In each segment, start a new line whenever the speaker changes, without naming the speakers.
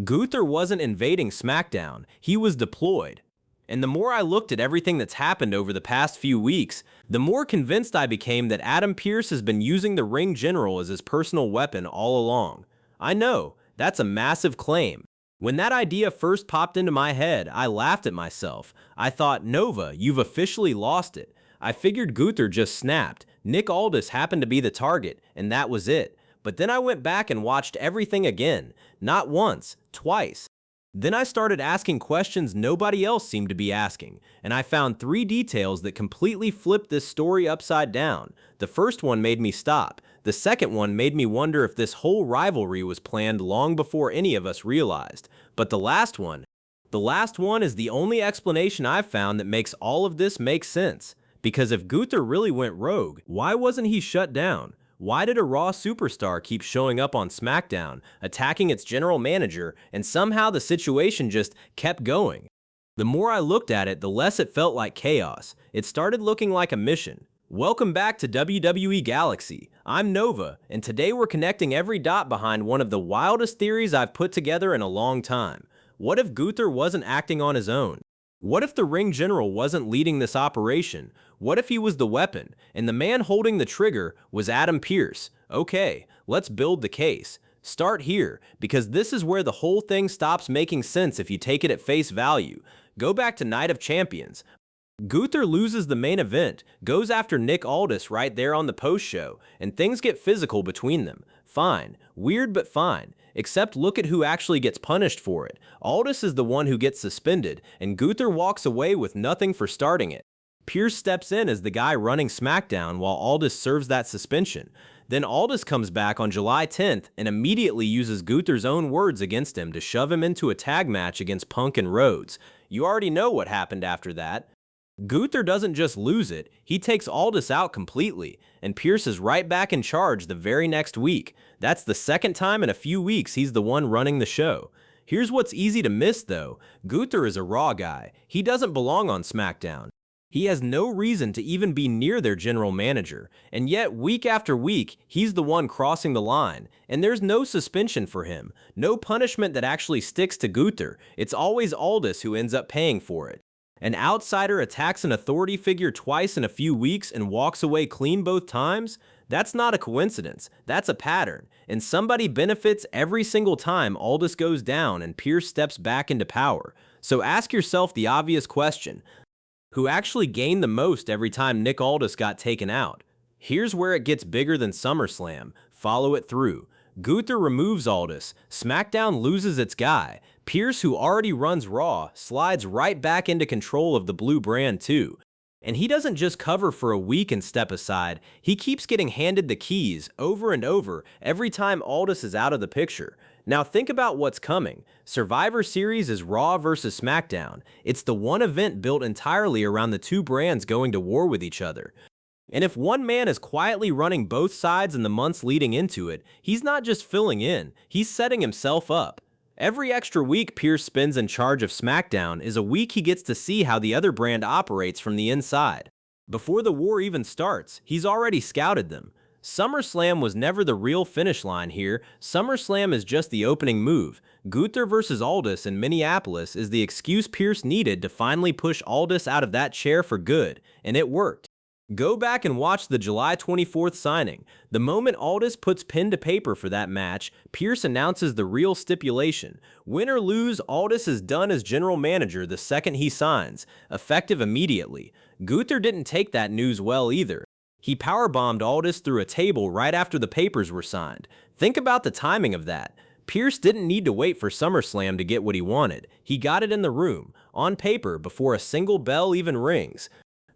Gunther wasn't invading SmackDown, he was deployed. And the more I looked at everything that's happened over the past few weeks, the more convinced I became that Adam Pearce has been using the ring general as his personal weapon all along. I know, that's a massive claim. When that idea first popped into my head, I laughed at myself. I thought, Nova, you've officially lost it. I figured Gunther just snapped. Nick Aldis happened to be the target, and that was it. But then I went back and watched everything again. Not once, twice. Then I started asking questions nobody else seemed to be asking, and I found three details that completely flipped this story upside down. The first one made me stop. The second one made me wonder if this whole rivalry was planned long before any of us realized. But the last one is the only explanation I've found that makes all of this make sense. Because if Gunther really went rogue, why wasn't he shut down? Why did a Raw superstar keep showing up on SmackDown, attacking its general manager, and somehow the situation just kept going? The more I looked at it, the less it felt like chaos. It started looking like a mission. Welcome back to WWE Galaxy. I'm Nova, and today we're connecting every dot behind one of the wildest theories I've put together in a long time. What if Gunther wasn't acting on his own? What if the ring general wasn't leading this operation? What if he was the weapon, and the man holding the trigger was Adam Pearce? Okay, let's build the case. Start here, because this is where the whole thing stops making sense if you take it at face value. Go back to Night of Champions. Gunther loses the main event, goes after Nick Aldis right there on the post-show, and things get physical between them. Fine. Weird but fine. Except look at who actually gets punished for it. Aldis is the one who gets suspended, and Gunther walks away with nothing for starting it. Pearce steps in as the guy running SmackDown while Aldis serves that suspension. Then Aldis comes back on July 10th and immediately uses Gunther's own words against him to shove him into a tag match against Punk and Rhodes. You already know what happened after that. Gunther doesn't just lose it, he takes Aldis out completely, and Pearce is right back in charge the very next week. That's the second time in a few weeks he's the one running the show. Here's what's easy to miss though. Gunther is a Raw guy. He doesn't belong on SmackDown. He has no reason to even be near their general manager, and yet week after week, he's the one crossing the line, and there's no suspension for him, no punishment that actually sticks to Gunther. It's always Aldis who ends up paying for it. An outsider attacks an authority figure twice in a few weeks and walks away clean both times? That's not a coincidence, that's a pattern, and somebody benefits every single time Aldis goes down and Pearce steps back into power. So ask yourself the obvious question. Who actually gained the most every time Nick Aldis got taken out? Here's where it gets bigger than SummerSlam. Follow it through. Gunther removes Aldis. SmackDown loses its guy. Pearce, who already runs Raw, slides right back into control of the blue brand too. And he doesn't just cover for a week and step aside, he keeps getting handed the keys over and over every time Aldis is out of the picture. Now think about what's coming. Survivor Series is Raw versus SmackDown. It's the one event built entirely around the two brands going to war with each other. And if one man is quietly running both sides in the months leading into it, he's not just filling in, he's setting himself up. Every extra week Pearce spends in charge of SmackDown is a week he gets to see how the other brand operates from the inside. Before the war even starts, he's already scouted them. SummerSlam was never the real finish line here. SummerSlam is just the opening move. Gunther versus Aldis in Minneapolis is the excuse Pearce needed to finally push Aldis out of that chair for good, and it worked. Go back and watch the July 24th signing. The moment Aldis puts pen to paper for that match, Pearce announces the real stipulation. Win or lose, Aldis is done as general manager the second he signs, effective immediately. Gunther didn't take that news well either. He powerbombed Aldis through a table right after the papers were signed. Think about the timing of that. Pearce didn't need to wait for SummerSlam to get what he wanted. He got it in the room, on paper, before a single bell even rings.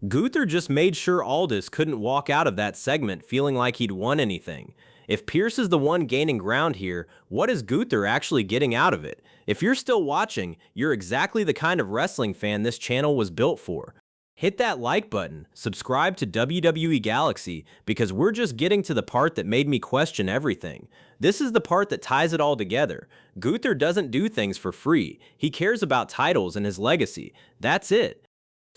Gunther just made sure Aldis couldn't walk out of that segment feeling like he'd won anything. If Pearce is the one gaining ground here, what is Gunther actually getting out of it? If you're still watching, you're exactly the kind of wrestling fan this channel was built for. Hit that like button, subscribe to WWE Galaxy, because we're just getting to the part that made me question everything. This is the part that ties it all together. Gunther doesn't do things for free. He cares about titles and his legacy. That's it.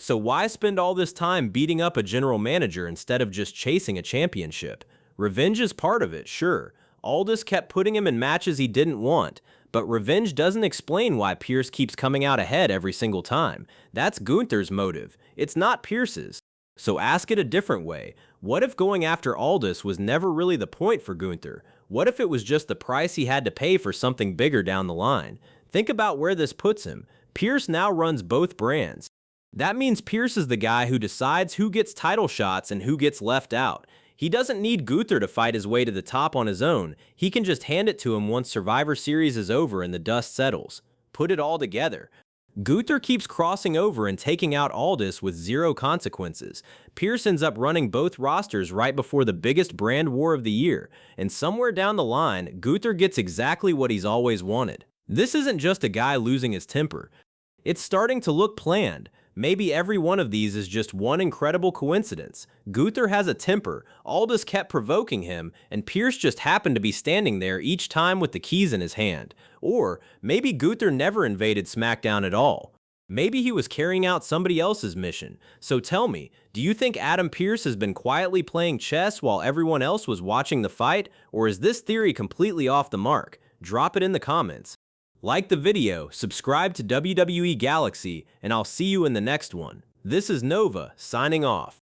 So why spend all this time beating up a general manager instead of just chasing a championship? Revenge is part of it, sure. Aldis kept putting him in matches he didn't want, But revenge doesn't explain why Pearce keeps coming out ahead every single time. That's Gunther's motive. It's not Pearce's. So ask it a different way. What if going after Aldis was never really the point for Gunther? What if it was just the price he had to pay for something bigger down the line? Think about where this puts him. Pearce now runs both brands. That means Pearce is the guy who decides who gets title shots and who gets left out. He doesn't need Gunther to fight his way to the top on his own. He can just hand it to him once Survivor Series is over and the dust settles. Put it all together. Gunther keeps crossing over and taking out Aldis with zero consequences. Pearce ends up running both rosters right before the biggest brand war of the year, and somewhere down the line, Gunther gets exactly what he's always wanted. This isn't just a guy losing his temper. It's starting to look planned. Maybe every one of these is just one incredible coincidence. Gunther has a temper, Aldis kept provoking him, and Pearce just happened to be standing there each time with the keys in his hand. Or maybe Gunther never invaded SmackDown at all. Maybe he was carrying out somebody else's mission. So tell me, do you think Adam Pearce has been quietly playing chess while everyone else was watching the fight? Or is this theory completely off the mark? Drop it in the comments. Like the video, subscribe to WWE Galaxy, and I'll see you in the next one. This is Nova, signing off.